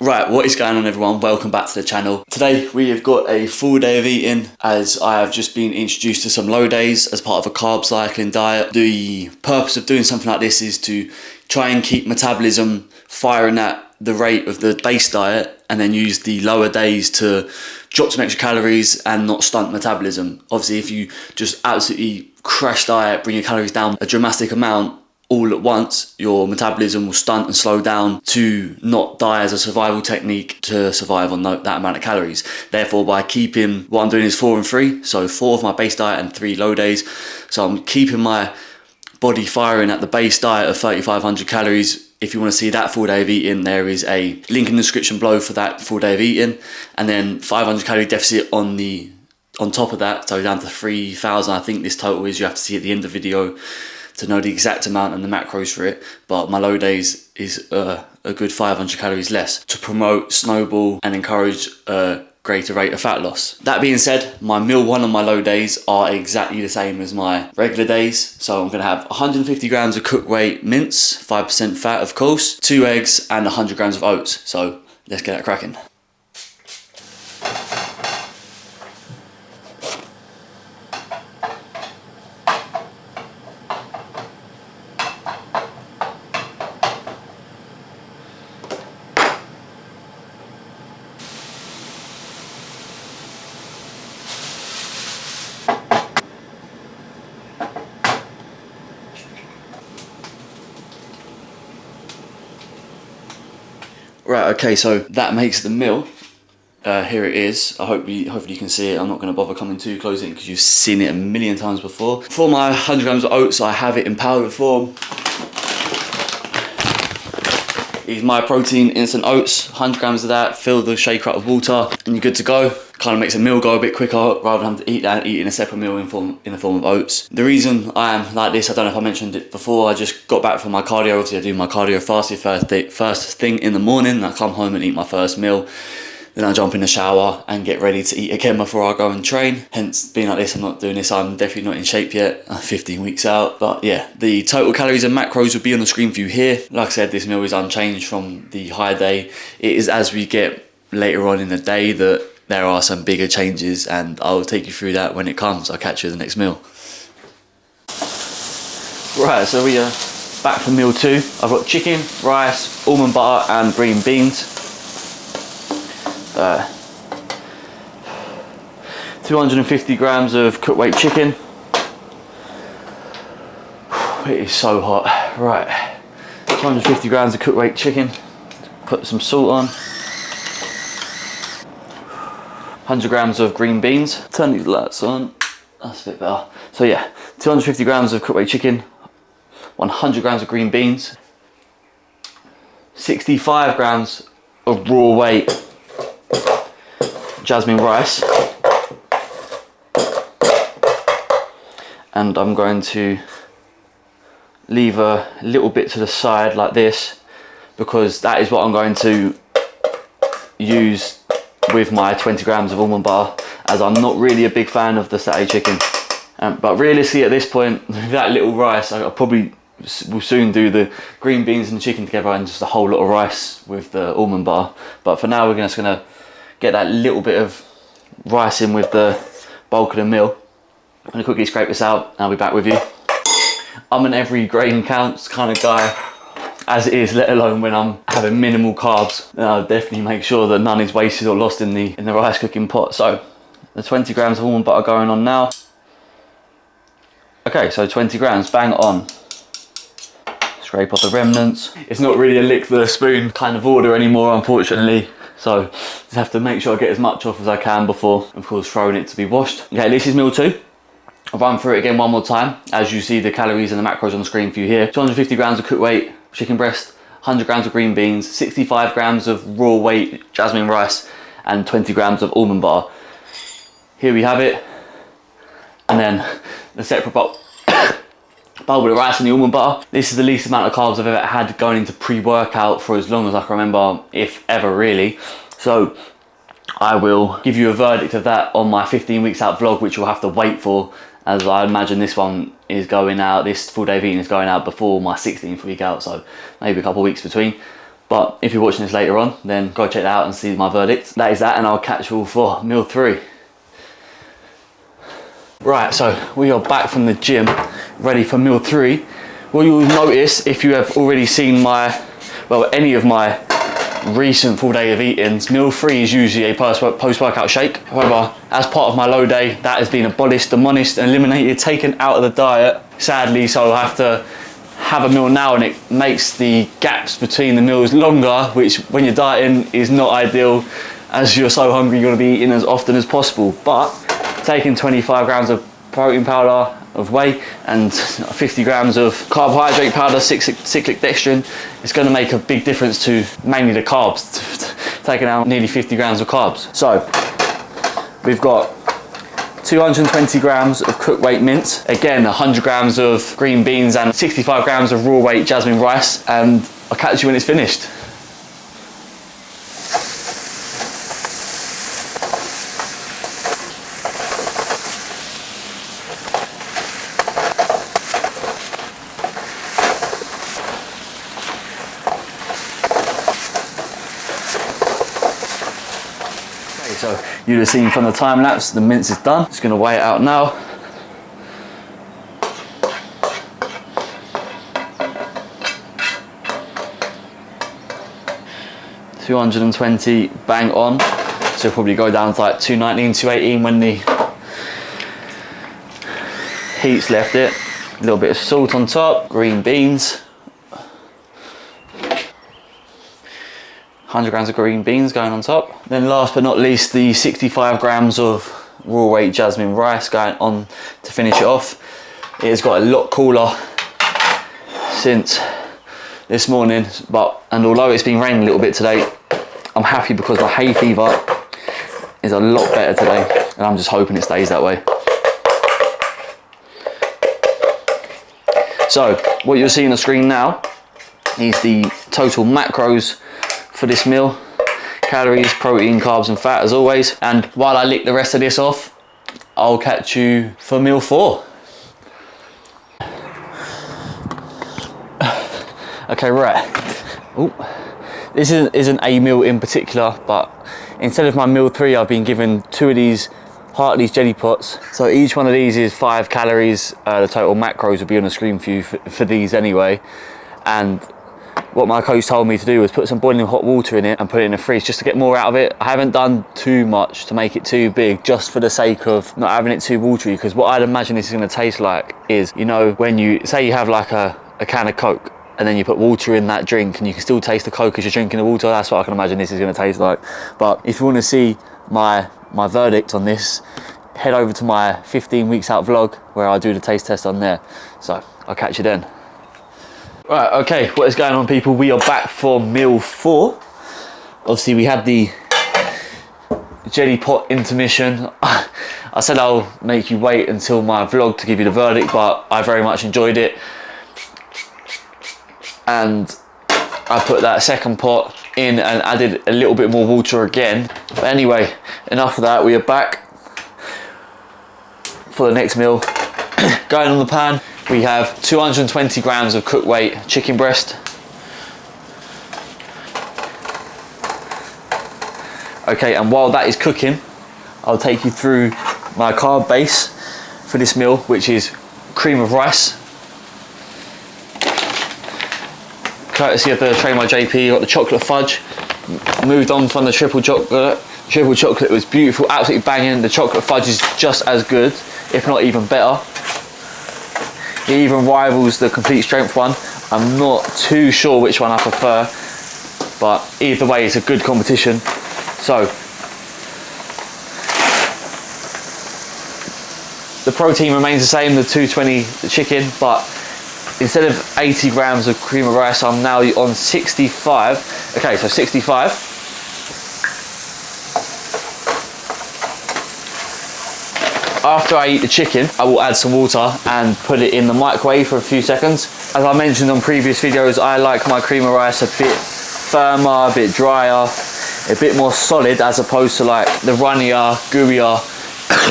Right, what is going on everyone? Welcome back to the channel. Today we have got a full day of eating as I have just been introduced to some low days as part of a carb cycling diet. The purpose of doing something like this is to try and keep metabolism firing at the rate of the base diet and then use the lower days to drop some extra calories and not stunt metabolism. Obviously, if you just absolutely crash diet, bring your calories down a dramatic amount, all at once, your metabolism will stunt and slow down to not die as a survival technique to survive on that amount of calories. Therefore, by keeping, what I'm doing is 4 and 3, so 4 of my base diet and 3 low days. So I'm keeping my body firing at the base diet of 3,500 calories. If you want to see that full day of eating, there is a link in the description below for that full day of eating, and then 500 calorie deficit on top of that, so down to 3,000. I think this total is, you have to see at the end of the video to know the exact amount and the macros for it, but my low days is a good 500 calories less to promote, snowball and encourage a greater rate of fat loss. That being said, my meal one on my low days are exactly the same as my regular days. So I'm going to have 150 grams of cooked weight mince, 5% fat of course, 2 eggs and 100 grams of oats. So let's get that cracking. Right, okay, so that makes the meal. Here it is. Hopefully you can see it. I'm not going to bother coming too close in because you've seen it a million times before. For my 100 grams of oats, I have it in powder form. Is my protein instant oats, 100 grams of that, fill the shaker up with water, and you're good to go. Kind of makes a meal go a bit quicker rather than having to eat that and eat in a separate meal in the form of oats. The reason I am like this, I don't know if I mentioned it before, I just got back from my cardio. Obviously I do my cardio fasted first thing in the morning, and I come home and eat my first meal. Then I jump in the shower and get ready to eat again before I go and train. Hence, being like this, I'm not doing this. I'm definitely not in shape yet. I'm 15 weeks out. But yeah, the total calories and macros will be on the screen for you here. Like I said, this meal is unchanged from the high day. It is as we get later on in the day that there are some bigger changes, and I'll take you through that when it comes. I'll catch you at the next meal. Right, so we are back for meal 2. I've got chicken, rice, almond butter and green beans. 250 grams of cooked weight chicken. It is so hot. Right, 250 grams of cooked weight chicken. Put some salt on. 100 grams of green beans. Turn these lights on. That's a bit better. So yeah, 250 grams of cooked weight chicken. 100 grams of green beans. 65 grams of raw weight jasmine rice, and I'm going to leave a little bit to the side like this because that is what I'm going to use with my 20 grams of almond butter, as I'm not really a big fan of the satay chicken. But realistically at this point, with that little rice, I probably will soon do the green beans and the chicken together and just a whole lot of rice with the almond butter. But for now we're just going to get that little bit of rice in with the bulk of the meal. I'm going to quickly scrape this out and I'll be back with you. I'm an every grain counts kind of guy as it is, let alone when I'm having minimal carbs. I'll definitely make sure that none is wasted or lost in the rice cooking pot. So the 20 grams of almond butter going on now. Okay, so 20 grams, bang on. Scrape off the remnants. It's not really a lick the spoon kind of order anymore, unfortunately. So just have to make sure I get as much off as I can before, of course, throwing it to be washed. Okay, this is meal 2. I'll run through it again one more time. As you see the calories and the macros on the screen for you here. 250 grams of cooked weight chicken breast, 100 grams of green beans, 65 grams of raw weight jasmine rice, and 20 grams of almond butter. Here we have it. And then the separate bowl with the rice and the almond butter. This is the least amount of carbs I've ever had going into pre-workout for as long as I can remember, if ever really. So I will give you a verdict of that on my 15 weeks out vlog, which you'll have to wait for, as I imagine this one is going out, this full day of eating is going out before my 16th week out, so maybe a couple of weeks between. But if you're watching this later on, then go check that out and see my verdict. That is that, and I'll catch you all for meal 3. Right, so we are back from the gym, ready for meal 3. What you'll notice if you have already seen any of my recent full day of eatings, meal 3 is usually a post-workout shake. However, as part of my low day, that has been abolished, demolished, eliminated, taken out of the diet, sadly, so I'll have to have a meal now, and it makes the gaps between the meals longer, which when you're dieting is not ideal, as you're so hungry you're going to be eating as often as possible. But taking 25 grams of protein powder of whey and 50 grams of carbohydrate powder, cyclic dextrin, it's going to make a big difference to mainly the carbs, taking out nearly 50 grams of carbs. So we've got 220 grams of cooked weight mince, again 100 grams of green beans and 65 grams of raw weight jasmine rice, and I'll catch you when it's finished. So you'd have seen from the time lapse, the mince is done. Just gonna weigh it out now. $220 bang on. So it'll probably go down to like 219, 218 when the heat's left it. A little bit of salt on top, green beans. 100 grams of green beans going on top. Then last but not least, the 65 grams of raw weight jasmine rice going on to finish it off. It has got a lot cooler since this morning, and although it's been raining a little bit today, I'm happy because my hay fever is a lot better today, and I'm just hoping it stays that way. So what you'll see on the screen now is the total macros for this meal: calories, protein, carbs and fat as always. And while I lick the rest of this off, I'll catch you for meal 4. Okay, right. Ooh. This isn't a meal in particular, but instead of my meal 3, I've been given 2 of these Hartley's jelly pots. So each one of these is 5 calories. The total macros will be on the screen for you for these anyway. And what my coach told me to do was put some boiling hot water in it and put it in the fridge just to get more out of it. I haven't done too much to make it too big, just for the sake of not having it too watery, because what I'd imagine this is going to taste like is, you know, when you say you have like a can of Coke and then you put water in that drink and you can still taste the Coke as you're drinking the water. That's what I can imagine this is going to taste like. But if you want to see my verdict on this, head over to my 15 weeks out vlog where I do the taste test on there. So I'll catch you then. Right, okay, what is going on, people? We are back for meal 4. Obviously we had the jelly pot intermission. I said I'll make you wait until my vlog to give you the verdict, but I very much enjoyed it, and I put that second pot in and added a little bit more water again. But anyway, enough of that. We are back for the next meal. Going on the pan, we have 220 grams of cooked weight chicken breast. Okay, and while that is cooking, I'll take you through my carb base for this meal, which is cream of rice. Courtesy of the Train by JP, got the chocolate fudge. Moved on from the triple chocolate. Triple chocolate was beautiful, absolutely banging. The chocolate fudge is just as good, if not even better. It even rivals the complete strength one. I'm not too sure which one I prefer, but either way it's a good competition. So the protein remains the same, the 220 the chicken, but instead of 80 grams of cream of rice, I'm now on 65. Okay, so 65. After I eat the chicken, I will add some water and put it in the microwave for a few seconds. As I mentioned on previous videos, I like my cream of rice a bit firmer, a bit drier, a bit more solid, as opposed to like the runnier, gooier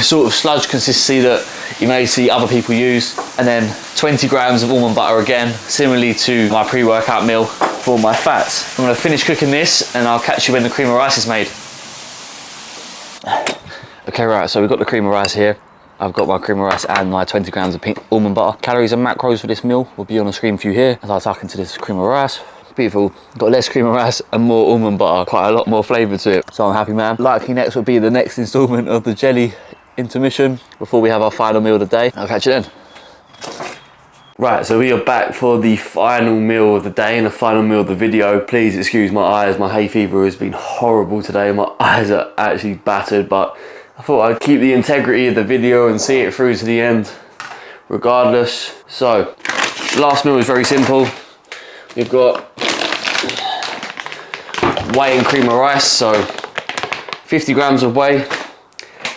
sort of sludge consistency that you may see other people use. And then 20 grams of almond butter again, similarly to my pre-workout meal. for my fats. I'm gonna finish cooking this and I'll catch you when the cream of rice is made. Okay, right, so we've got the cream of rice here. I've got my cream of rice and my 20 grams of pink almond butter. Calories and macros for this meal will be on the screen for you here as I tuck into this cream of rice. Beautiful, got less cream of rice and more almond butter, quite a lot more flavour to it. So I'm happy, man. Likely next will be the next instalment of the jelly intermission before we have our final meal of the day. I'll catch you then. Right, so we are back for the final meal of the day and the final meal of the video. Please excuse my eyes, my hay fever has been horrible today. My eyes are actually battered, but I thought I'd keep the integrity of the video and see it through to the end regardless. So, last meal is very simple. We've got whey and cream of rice, so 50 grams of whey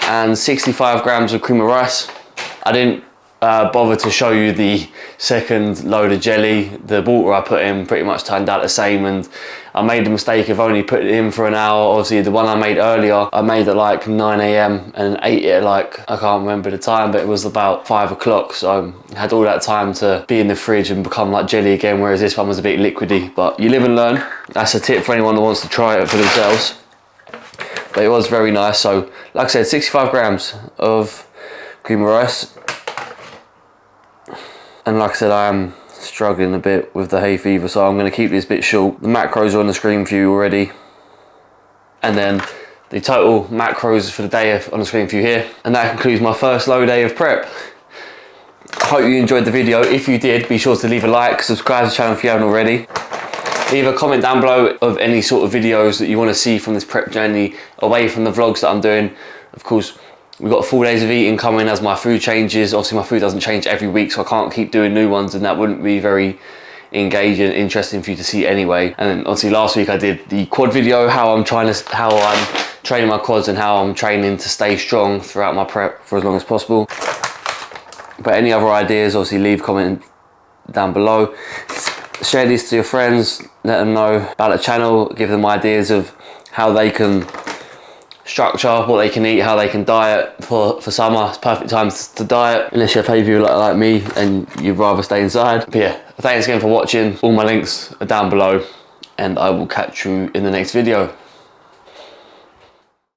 and 65 grams of cream of rice. I didn't bother to show you the second load of jelly. The water I put in pretty much turned out the same, and I made the mistake of only putting it in for an hour. Obviously the one I made earlier, I made it like 9 AM and ate it like, I can't remember the time, but it was about 5 o'clock, so I had all that time to be in the fridge and become like jelly again, whereas this one was a bit liquidy. But you live and learn. That's a tip for anyone that wants to try it for themselves. But it was very nice. So like I said, 65 grams of cream of rice. And like I said, I am struggling a bit with the hay fever, so I'm going to keep this bit short. The macros are on the screen for you already. And then the total macros for the day are on the screen for you here. And that concludes my first low day of prep. Hope you enjoyed the video. If you did, be sure to leave a like, subscribe to the channel if you haven't already. Leave a comment down below of any sort of videos that you want to see from this prep journey away from the vlogs that I'm doing. Of course, we've got 4 days of eating coming as my food changes. Obviously my food doesn't change every week, so I can't keep doing new ones, and that wouldn't be very engaging and interesting for you to see anyway. And then obviously last week I did the quad video, how I'm training my quads and how I'm training to stay strong throughout my prep for as long as possible. But any other ideas, obviously leave a comment down below. Share these to your friends, let them know about the channel, give them ideas of how they can structure, what they can eat, how they can diet for summer. It's perfect time to diet, unless you have hay fever like me and you'd rather stay inside. But yeah, thanks again for watching. All my links are down below and I will catch you in the next video.